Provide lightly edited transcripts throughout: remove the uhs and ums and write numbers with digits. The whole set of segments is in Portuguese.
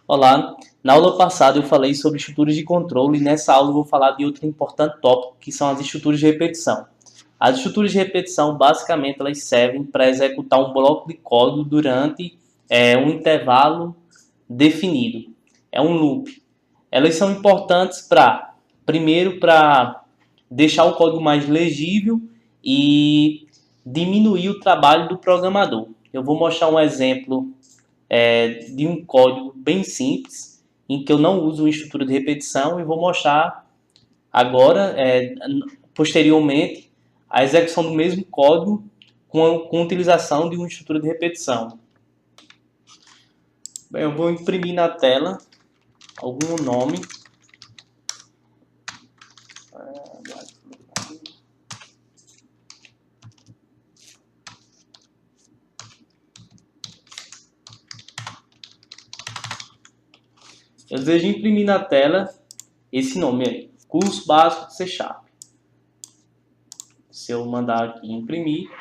Olá, na aula passada eu falei sobre estruturas de controle e nessa aula eu vou falar de outro importante tópico, que são as estruturas de repetição. As estruturas de repetição, basicamente, elas servem para executar um bloco de código durante um intervalo definido. É um loop. Elas são importantes primeiro, para deixar o código mais legível e diminuir o trabalho do programador. Eu vou mostrar um exemplo de um código bem simples, em que eu não uso uma estrutura de repetição e vou mostrar agora, posteriormente, a execução do mesmo código com a utilização de uma estrutura de repetição. Bem, eu vou imprimir na tela algum nome. Eu desejo imprimir na tela esse nome aí, curso básico de C#. Se eu mandar aqui imprimir,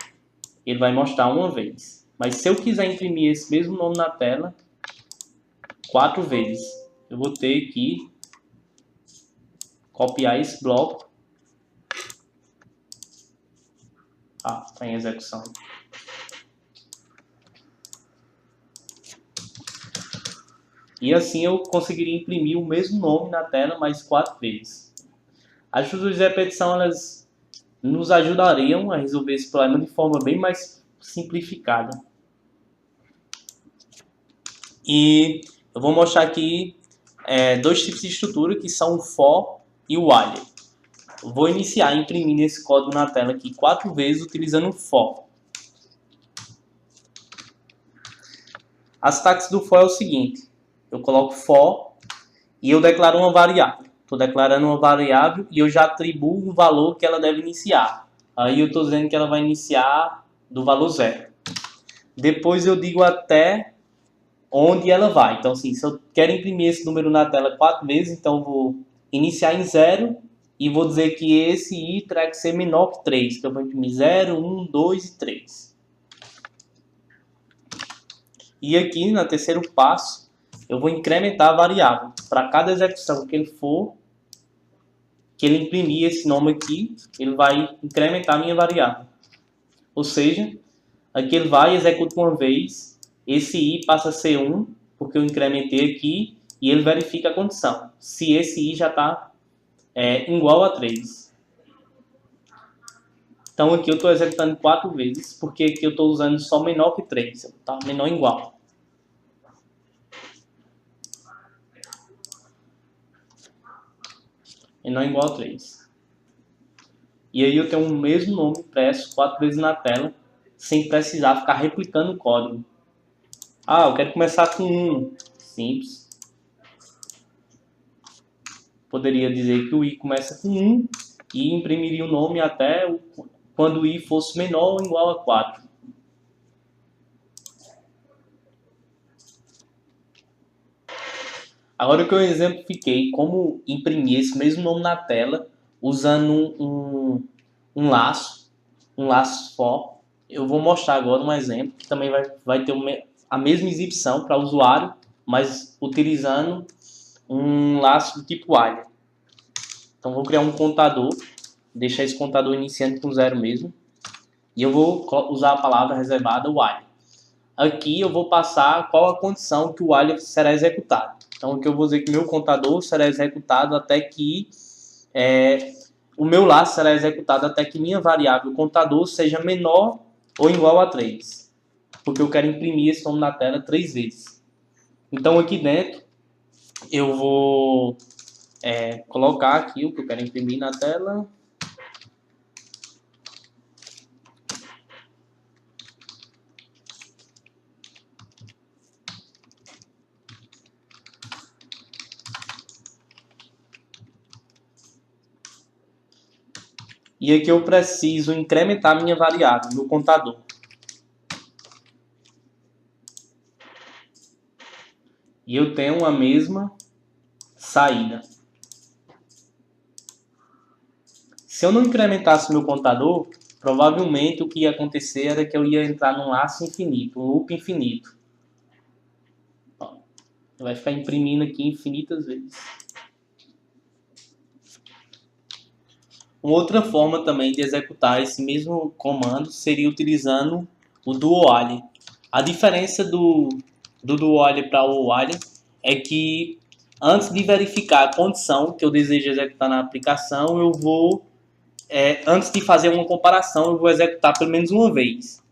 ele vai mostrar uma vez. Mas se eu quiser imprimir esse mesmo nome na tela 4 vezes, eu vou ter que copiar esse bloco. Está em execução. E assim eu conseguiria imprimir o mesmo nome na tela mais 4 vezes. As estruturas de repetição, elas nos ajudariam a resolver esse problema de forma bem mais simplificada. E eu vou mostrar aqui dois tipos de estrutura, que são o for e o while. Eu vou iniciar imprimindo esse código na tela aqui 4 vezes utilizando o for. A sintaxe do for é o seguinte: eu coloco for e eu declaro uma variável. Estou declarando uma variável e eu já atribuo o valor que ela deve iniciar. Aí eu estou dizendo que ela vai iniciar do valor 0. Depois eu digo até onde ela vai. Então, assim, se eu quero imprimir esse número na tela 4 vezes, então eu vou iniciar em 0 e vou dizer que esse i terá que ser menor que 3. Então eu vou imprimir 0, 1, 2 e 3. E aqui, no terceiro passo, eu vou incrementar a variável. Para cada execução que ele for, que ele imprimir esse nome aqui, ele vai incrementar a minha variável. Ou seja, aqui ele vai, executa uma vez, esse i passa a ser 1, porque eu incrementei aqui, e ele verifica a condição, se esse i já está igual a 3. Então aqui eu estou executando 4 vezes, porque aqui eu estou usando só menor que 3, tá? Menor ou igual. Menor ou igual a 3. E aí eu tenho o mesmo nome impresso 4 vezes na tela, sem precisar ficar replicando o código. Eu quero começar com 1. Simples. Poderia dizer que o i começa com 1 e imprimiria o nome até quando o i fosse menor ou igual a 4. Agora que eu exemplifiquei como imprimir esse mesmo nome na tela usando um laço for, eu vou mostrar agora um exemplo que também vai ter a mesma exibição para o usuário, mas utilizando um laço do tipo while. Então vou criar um contador, deixar esse contador iniciando com 0 mesmo, e eu vou usar a palavra reservada while. Aqui eu vou passar qual a condição que o while será executado. Então aqui eu vou dizer que meu contador será executado até que o meu laço será executado até que minha variável contador seja menor ou igual a 3. Porque eu quero imprimir esse nome na tela 3 vezes. Então aqui dentro eu vou colocar aqui o que eu quero imprimir na tela. E aqui eu preciso incrementar minha variável, meu contador. E eu tenho a mesma saída. Se eu não incrementasse meu contador, provavelmente o que ia acontecer era que eu ia entrar num laço infinito, um loop infinito. Vai ficar imprimindo aqui infinitas vezes. Uma outra forma também de executar esse mesmo comando seria utilizando o do while. A diferença do while para o while é que antes de verificar a condição que eu desejo executar na aplicação, eu vou, antes de fazer uma comparação, eu vou executar pelo menos uma vez.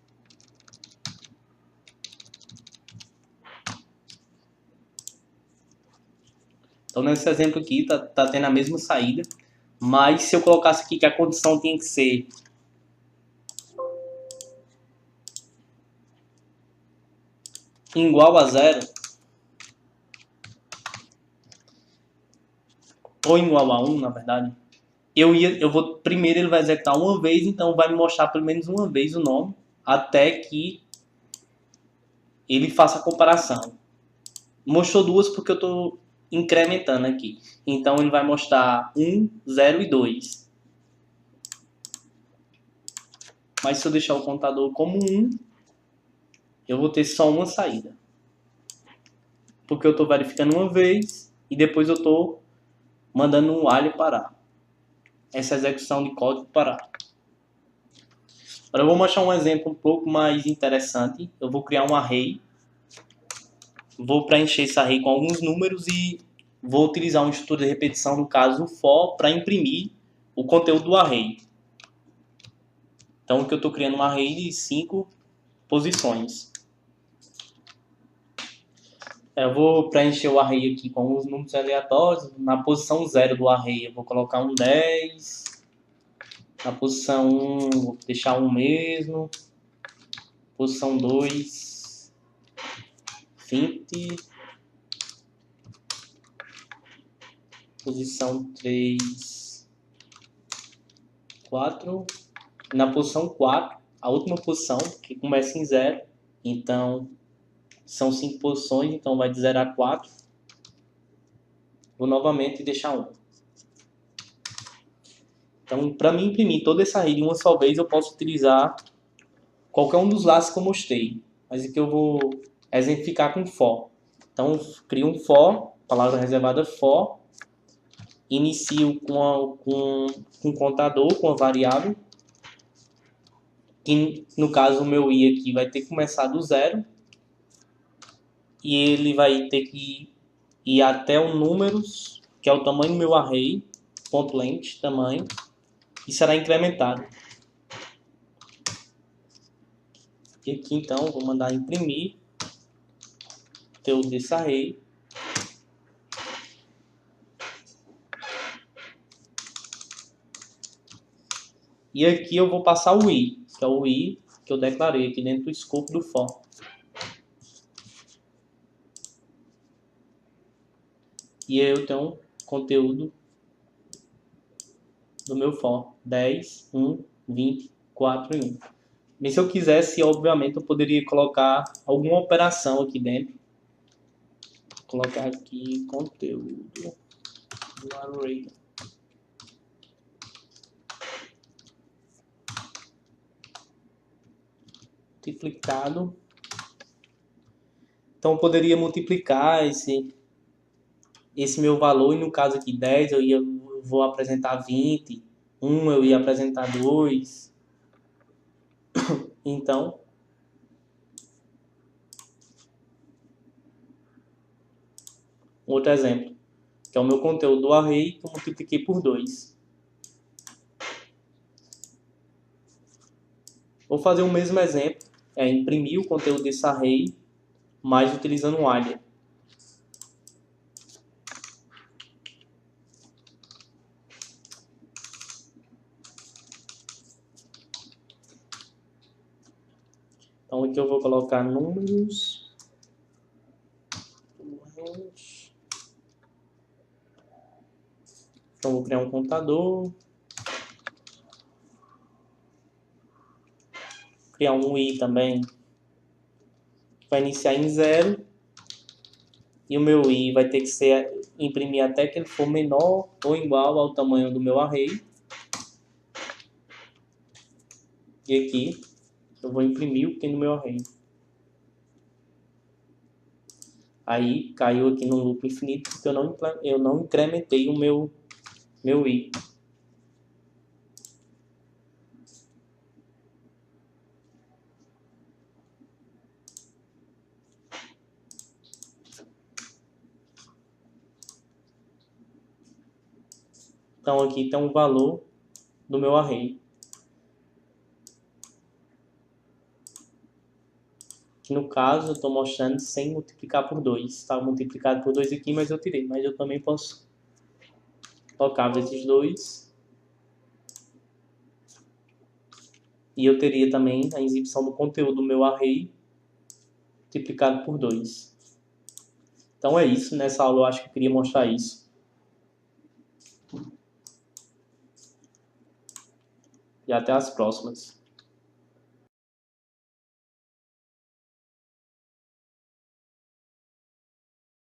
Então, nesse exemplo aqui, tá tendo a mesma saída, mas se eu colocasse aqui que a condição tinha que ser igual a zero, ou igual a 1, na verdade, primeiro ele vai executar uma vez, então vai me mostrar pelo menos uma vez o nome, até que ele faça a comparação. Mostrou duas porque eu estou incrementando aqui. Então ele vai mostrar 1, 0 e 2. Mas se eu deixar o contador como 1, eu vou ter só uma saída. Porque eu estou verificando uma vez e depois eu estou mandando um while parar. Essa execução de código parar. Agora eu vou mostrar um exemplo um pouco mais interessante. Eu vou criar um array. Vou preencher esse array com alguns números e vou utilizar um instrutor de repetição, no caso o for, para imprimir o conteúdo do array. Então aqui eu estou criando um array de 5 posições. Eu vou preencher o array aqui com alguns números aleatórios. Na posição 0 do array eu vou colocar um 10. Na posição 1 vou deixar um mesmo. Posição 2, 20. Posição 3, 4. Na posição 4, a última posição, que começa em 0. Então, são 5 posições, então vai de 0 a 4. Vou novamente deixar 1. Então, para mim imprimir toda essa array de uma só vez, eu posso utilizar qualquer um dos laços que eu mostrei. Mas aqui eu vou exemplificar com for. Então, crio um for, palavra reservada for. Inicio com um contador, com a variável. Que, no caso, o meu i aqui vai ter que começar do 0. E ele vai ter que ir até o números, que é o tamanho do meu array, ponto length, tamanho, e será incrementado. E aqui então vou mandar imprimir o conteúdo desse array. E aqui eu vou passar o i, que é o i que eu declarei aqui dentro do escopo do for. E aí eu tenho conteúdo do meu for, 10, 1, 20, 4 e 1. Mas se eu quisesse, obviamente, eu poderia colocar alguma operação aqui dentro. Vou colocar aqui conteúdo do array. Multiplicado. Então eu poderia multiplicar esse meu valor, e no caso aqui 10 eu vou apresentar 20, 1 eu ia apresentar 2. Então, outro exemplo, que é o meu conteúdo do array que eu multipliquei por 2. Vou fazer o mesmo exemplo, imprimir o conteúdo desse array, mas utilizando um while. Então aqui eu vou colocar números. Então vou criar um contador. Criar um i também. Vai iniciar em 0. E o meu i vai ter que ser imprimir até que ele for menor ou igual ao tamanho do meu array. E aqui eu vou imprimir o que tem no meu array. Aí caiu aqui no loop infinito porque eu não incrementei o meu i. Então aqui tem um valor do meu array. Que no caso eu estou mostrando sem multiplicar por 2. Estava multiplicado por 2 aqui, mas eu tirei. Mas eu também posso colocar vezes 2. E eu teria também a exibição do conteúdo do meu array multiplicado por 2. Então é isso. Nessa aula eu acho que eu queria mostrar isso. E até as próximas.